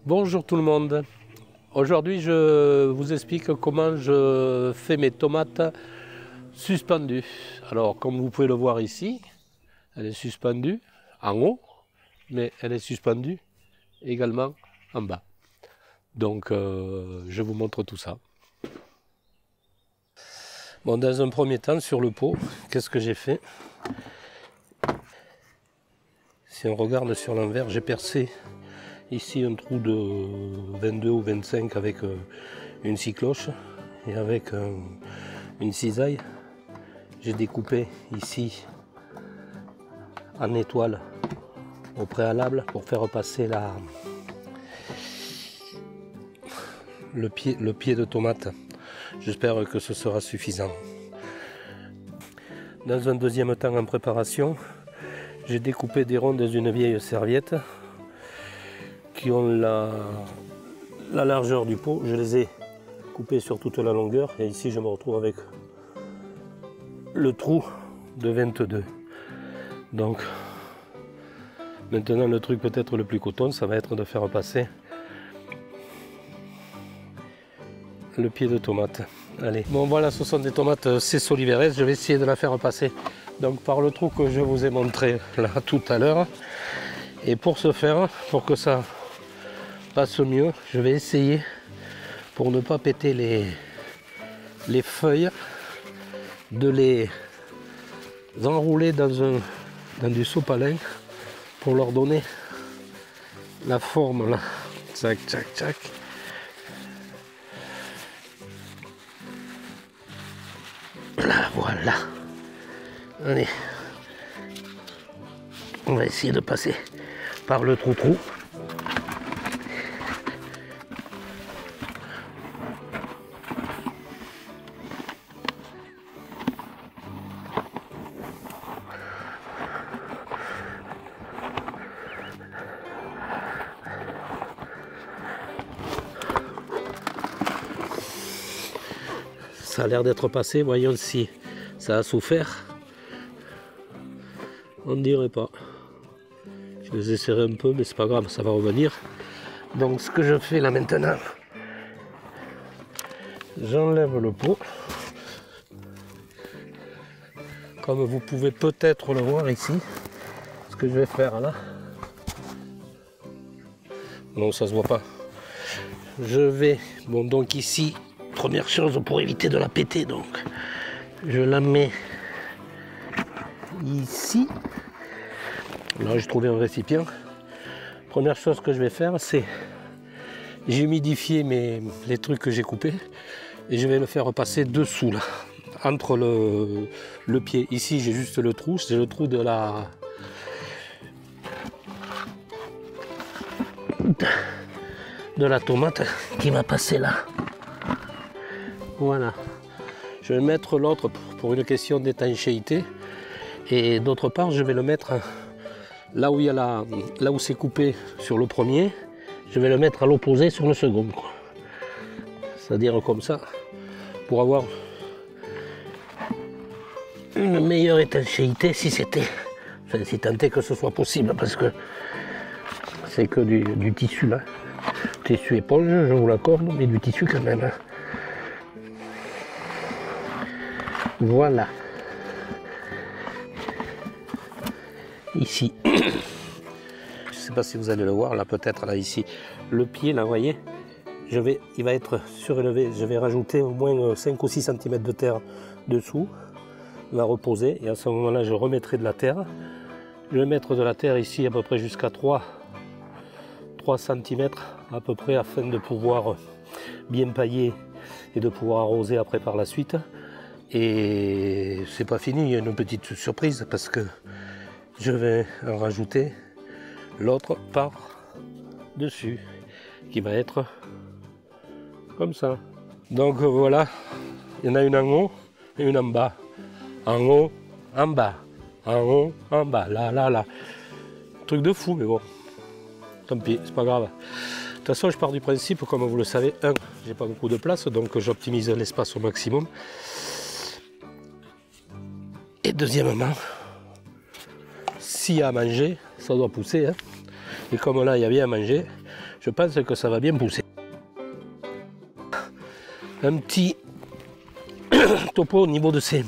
Bonjour tout le monde. Aujourd'hui je vous explique comment je fais mes tomates suspendues. Alors comme vous pouvez le voir ici, elle est suspendue en haut, mais elle est suspendue également en bas. Donc je vous montre tout ça. Bon, dans un premier temps sur le pot, qu'est-ce que j'ai fait? Si on regarde sur l'envers, j'ai percé ici un trou de 22 ou 25 avec une scie cloche et avec une cisaille. J'ai découpé ici en étoile au préalable pour faire passer le pied de tomate. J'espère que ce sera suffisant. Dans un deuxième temps en préparation, j'ai découpé des ronds dans une vieille serviette qui ont la largeur du pot. Je les ai coupés sur toute la longueur et ici je me retrouve avec le trou de 22. Donc maintenant le truc peut-être le plus coton, ça va être de faire passer le pied de tomate. Allez, bon voilà, ce sont des tomates Cesso Oliveres, je vais essayer de la faire passer donc par le trou que je vous ai montré là tout à l'heure. Et pour ce faire, pour que ça passe mieux, je vais essayer, pour ne pas péter les feuilles, de les enrouler dans du sopalin pour leur donner la forme là. Tchac, tchac, tchac. Là, voilà. Allez. On va essayer de passer par le trou-trou. Ça a l'air d'être passé, voyons si ça a souffert. On ne dirait pas. Je les essaierai un peu, mais c'est pas grave, ça va revenir. Donc ce que je fais là maintenant, j'enlève le pot. Comme vous pouvez peut-être le voir ici, ce que je vais faire là. Non, ça se voit pas. Je vais, bon donc ici, première chose pour éviter de la péter, donc je la mets ici. Là j'ai trouvé un récipient. Première chose que je vais faire, c'est j'ai humidifié les trucs que j'ai coupés et je vais le faire passer dessous là, entre le pied. Ici j'ai juste le trou, c'est le trou de la tomate qui va passer là. Voilà. Je vais mettre l'autre pour une question d'étanchéité. Et d'autre part, je vais le mettre là où il y a là où c'est coupé sur le premier. Je vais le mettre à l'opposé sur le second. C'est-à-dire comme ça, pour avoir une meilleure étanchéité si c'était. Enfin, si tant est que ce soit possible, parce que c'est que du tissu là. Tissu éponge, je vous l'accorde, mais du tissu quand même. Hein. Voilà. Ici. Je ne sais pas si vous allez le voir, là peut-être, là ici. Le pied, là, vous voyez, il va être surélevé. Je vais rajouter au moins 5 ou 6 cm de terre dessous. Il va reposer et à ce moment-là, je remettrai de la terre. Je vais mettre de la terre ici à peu près jusqu'à 3 cm à peu près afin de pouvoir bien pailler et de pouvoir arroser après par la suite. Et c'est pas fini, il y a une petite surprise parce que je vais en rajouter l'autre par dessus qui va être comme ça. Donc voilà, il y en a une en haut et une en bas. En haut, en bas, en haut, en bas, là, là, là. Truc de fou, mais bon, tant pis, c'est pas grave. De toute façon, je pars du principe, comme vous le savez, j'ai pas beaucoup de place, donc j'optimise l'espace au maximum. Et deuxièmement, s'il y a à manger, ça doit pousser. Hein. Et comme là, il y a bien à manger, je pense que ça va bien pousser. Un petit topo au niveau de ces...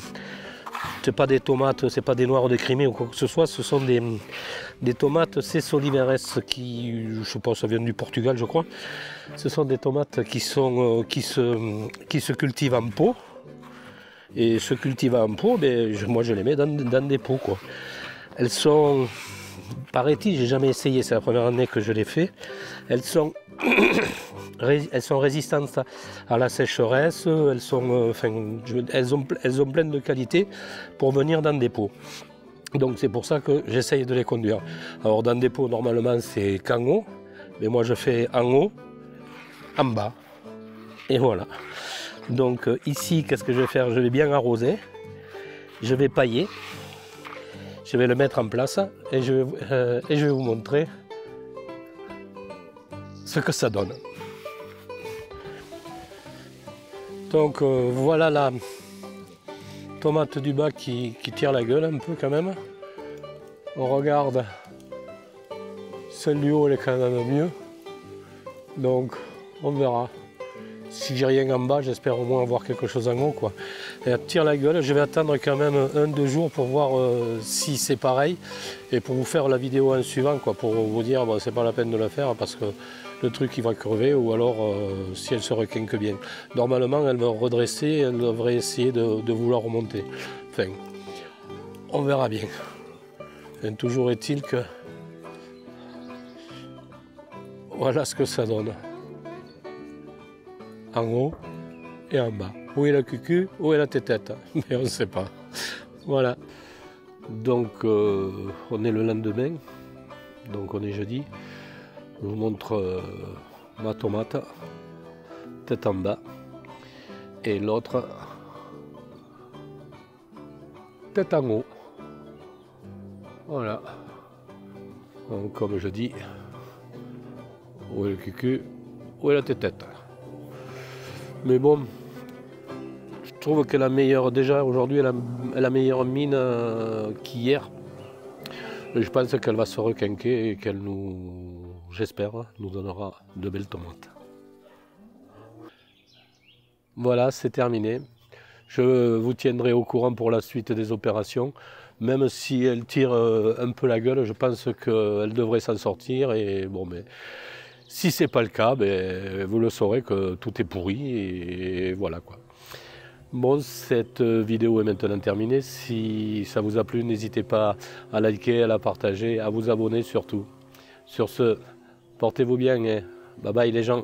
C'est pas des tomates, c'est pas des noirs de Crimée ou quoi que ce soit, ce sont des tomates Cés Oliveres qui, je sais pas, ça vient du Portugal je crois. Ce sont des tomates qui se cultivent en pot. Et se cultivent en pot, ben, moi je les mets dans des pots quoi. Elles sont, paraît-il, j'ai jamais essayé, c'est la première année que je les fais. Elles sont résistantes à la sécheresse, elles ont plein de qualités pour venir dans des pots. Donc c'est pour ça que j'essaye de les conduire. Alors dans des pots, normalement c'est qu'en haut, mais moi je fais en haut, en bas, et voilà. Donc ici, qu'est-ce que je vais faire? Je vais bien arroser, je vais pailler, je vais le mettre en place et je vais vous montrer ce que ça donne. Donc voilà la tomate du bas qui tire la gueule un peu quand même. On regarde, celle du haut elle est quand même mieux. Donc on verra. Si j'ai rien en bas, j'espère au moins avoir quelque chose en haut quoi. Et elle tire la gueule, je vais attendre quand même 1-2 jours pour voir si c'est pareil. Et pour vous faire la vidéo en suivant quoi, pour vous dire bon, c'est pas la peine de la faire parce que le truc il va crever ou alors si elle se requinque bien. Normalement elle va redresser, elle devrait essayer de vouloir remonter. Enfin, on verra bien. Et toujours est-il que voilà ce que ça donne. En haut et en bas. Où est la cucu, où est la tétette? Mais on ne sait pas. Voilà. Donc on est le lendemain, donc on est jeudi. Je vous montre ma tomate, tête en bas, et l'autre, tête en haut. Voilà. Donc, comme je dis, où est le cucu, où est la tétette? Mais bon, je trouve qu'elle a meilleure, déjà aujourd'hui elle a meilleure mine qu'hier. Je pense qu'elle va se requinquer et qu'elle nous, j'espère, nous donnera de belles tomates. Voilà, c'est terminé. Je vous tiendrai au courant pour la suite des opérations. Même si elle tire un peu la gueule, je pense qu'elle devrait s'en sortir. Et bon, mais si ce n'est pas le cas, ben, vous le saurez que tout est pourri et voilà quoi. Bon, cette vidéo est maintenant terminée. Si ça vous a plu, n'hésitez pas à liker, à la partager, à vous abonner surtout. Sur ce, portez-vous bien et bye bye les gens.